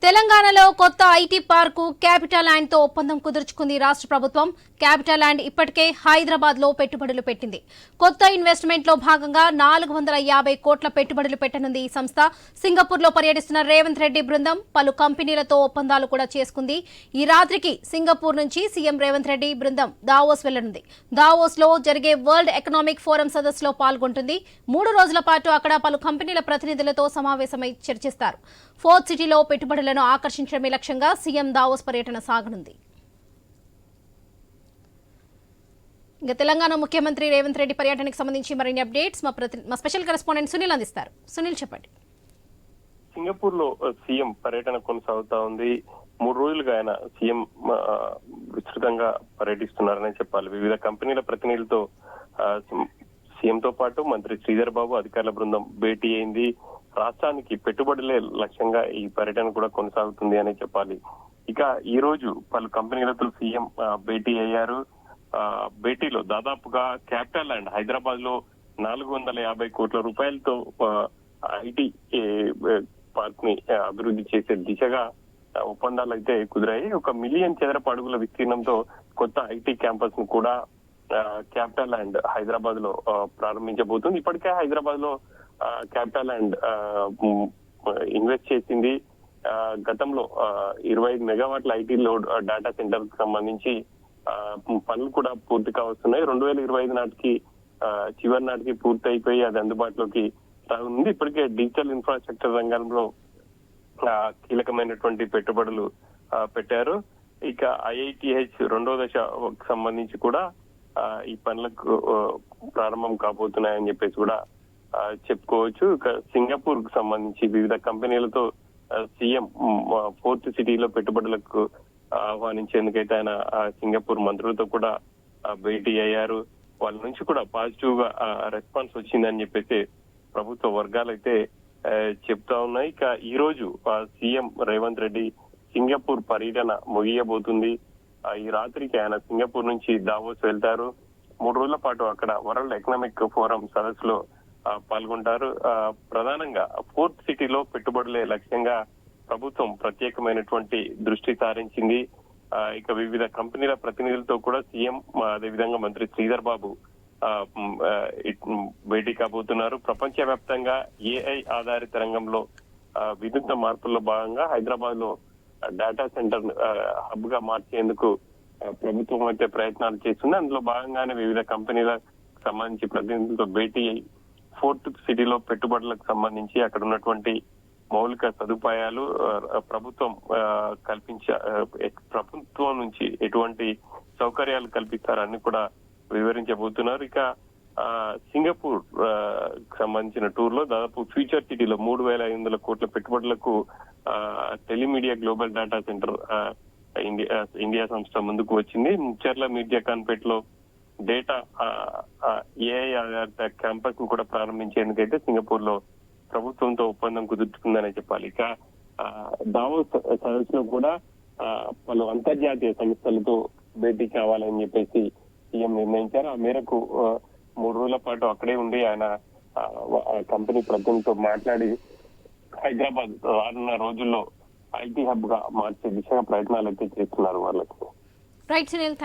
తెలంగాణలో కొత్త IT park capital land తో ఒప్పందం కుదుర్చుకుంది రాష్ట్ర ప్రభుత్వం. క్యాపిటల్ ల్యాండ్ ఇప్పటికే హైదరాబాద్ లో పెట్టుబడులు పెట్టింది. కొత్త ఇన్వెస్ట్మెంట్ లో భాగంగా 450 కోట్ల పెట్టుబడులు పెట్టనుంది ఈ సంస్థ. సింగపూర్ లో పర్యటిస్తున్న రేవంత్ రెడ్డి బృందం పలు కంపెనీలతో ఒప్పందాలు కూడా చేసుకుంది. ఈ రాత్రికి సింగపూర్ నుంచి సీఎం రేవంత్ రెడ్డి బృందం దావోస్ వెళ్లనుంది. దావోస్ లో జరిగే వరల్డ్ ఎకనామిక్ ఫోరం సదస్సులో పాల్గొంటుంది. 3 రోజుల పాటు అక్కడ పలు కంపెనీల ప్రతినిధులతో సమావేశమై చర్చిస్తారు. ఫోర్త్ సిటీలో పెట్టుబడులను ఆకర్షించడమే లక్ష్యంగా సీఎం దావోస్ పర్యటన సాగనుంది. ఇంకా తెలంగాణ ముఖ్యమంత్రి రేవంత్ రెడ్డి పర్యటనకు సంబంధించి మరిన్ని అప్డేట్స్ మా స్పెషల్ కరెస్పాండెంట్ సునీల్ అందిస్తారు. సునీల్, చెప్పండి. సింగపూర్ లో సీఎం పర్యటన కొనసాగుతా ఉంది. 3 రోజులుగా ఆయన సీఎం విస్తృతంగా పర్యటిస్తున్నారని చెప్పాలి. వివిధ కంపెనీల ప్రతినిధులతో సీఎంతో పాటు మంత్రి శ్రీధర్ బాబు అధికారుల బృందం భేటీ అయింది. రాష్ట్రానికి పెట్టుబడులే లక్ష్యంగా ఈ పర్యటన కూడా కొనసాగుతుంది అని చెప్పాలి. ఇక ఈ రోజు పలు కంపెనీలతో సీఎం భేటీ అయ్యారు. భేటీలో దాదాపుగా క్యాపిటల్ ల్యాండ్ హైదరాబాద్ లో 450 కోట్ల రూపాయలతో ఐటీ పార్క్ ని అభివృద్ధి చేసే దిశగా ఒప్పందాలు అయితే కుదిరాయి. 1 మిలియన్ చదరపు అడుగుల విస్తీర్ణంతో కొత్త ఐటీ క్యాంపస్ ను కూడా క్యాపిటల్ ల్యాండ్ హైదరాబాద్ లో ప్రారంభించబోతుంది. ఇప్పటికే హైదరాబాద్ లో క్యాపిటల్ ల్యాండ్ ఇన్వెస్ట్ చేసింది. గతంలో 25 మెగావాట్ల ఐటీ లోడ్ డేటా సెంటర్ కు సంబంధించి పనులు కూడా పూర్తిగా వస్తున్నాయి. 2025 నాటికి చివరి నాటికి పూర్తి అయిపోయి అది అందుబాటులోకి రానుంది. ఇప్పటికే డిజిటల్ ఇన్ఫ్రాస్ట్రక్చర్ రంగంలో కీలకమైనటువంటి పెట్టుబడులు పెట్టారు. ఇక ఐఐటిహెచ్ 2వ దశకు సంబంధించి కూడా ఈ పనులకు ప్రారంభం కాబోతున్నాయని చెప్పేసి కూడా చెప్పుకోవచ్చు. ఇక సింగపూర్ కు సంబంధించి వివిధ కంపెనీలతో సీఎం ఫోర్త్ సిటీలో పెట్టుబడులకు ఆహ్వానించేందుకైతే ఆయన సింగపూర్ మంత్రులతో కూడా భేటీ అయ్యారు. వాళ్ళ నుంచి కూడా పాజిటివ్ గా రెస్పాన్స్ వచ్చిందని చెప్పేసి ప్రభుత్వ వర్గాలు అయితే చెప్తా ఉన్నాయి. ఇక ఈ రోజు సీఎం రేవంత్ రెడ్డి సింగపూర్ పర్యటన ముగియబోతుంది. ఈ రాత్రికి ఆయన సింగపూర్ నుంచి దావోస్ వెళ్తారు. 3 రోజుల పాటు అక్కడ వరల్డ్ ఎకనామిక్ ఫోరం సదస్సులో పాల్గొంటారు. ప్రధానంగా ఫోర్త్ సిటీలో పెట్టుబడులే లక్ష్యంగా ప్రభుత్వం ప్రత్యేకమైనటువంటి దృష్టి సారించింది. ఇక వివిధ కంపెనీల ప్రతినిధులతో కూడా సీఎం అదేవిధంగా మంత్రి శ్రీధర్ బాబు భేటీ కాబోతున్నారు. ప్రపంచవ్యాప్తంగా ఏఐ ఆధారిత రంగంలో వినూత్న మార్పుల్లో భాగంగా హైదరాబాద్ లో డేటా సెంటర్ హబ్ గా మార్చేందుకు ప్రభుత్వం అయితే ప్రయత్నాలు చేస్తుంది. అందులో భాగంగానే వివిధ కంపెనీలకు సంబంధించి ప్రతినిధులతో భేటీ అయి ఫోర్త్ సిటీలో పెట్టుబడులకు సంబంధించి అక్కడ ఉన్నటువంటి మౌలిక సదుపాయాలు ప్రభుత్వం ప్రభుత్వం నుంచి ఎటువంటి సౌకర్యాలు కల్పిస్తారని కూడా వివరించబోతున్నారు. ఇక సింగపూర్ సంబంధించిన టూర్ లో దాదాపు ఫ్యూచర్ సిటీలో 3500 కోట్ల పెట్టుబడులకు Telemedia global data centre India సంస్థ ముందుకు వచ్చింది. ముచ్చర్ల మీడియా కాన్పేట్ లో డేటా ఏఐ ఆధారిత క్యాంపస్ ను కూడా ప్రారంభించేందుకైతే సింగపూర్ లో ప్రభుత్వంతో ఒప్పందం కుదుర్చుకుందని చెప్పాలి. ఇక దావోస్ సదస్సులో కూడా పలు అంతర్జాతీయ సంస్థలతో భేటీ కావాలని చెప్పేసి సీఎం నిర్ణయించారు. ఆ మేరకు 3 రోజుల పాటు అక్కడే ఉండి ఆయన కంపెనీ ప్రతినిధితో మాట్లాడి హైదరాబాద్ రానున్న రోజుల్లో ఐటీ హబ్ గా మార్చే దిశగా ప్రయత్నాలు అయితే చేస్తున్నారు వాళ్ళకు. రైట్ సునీల్.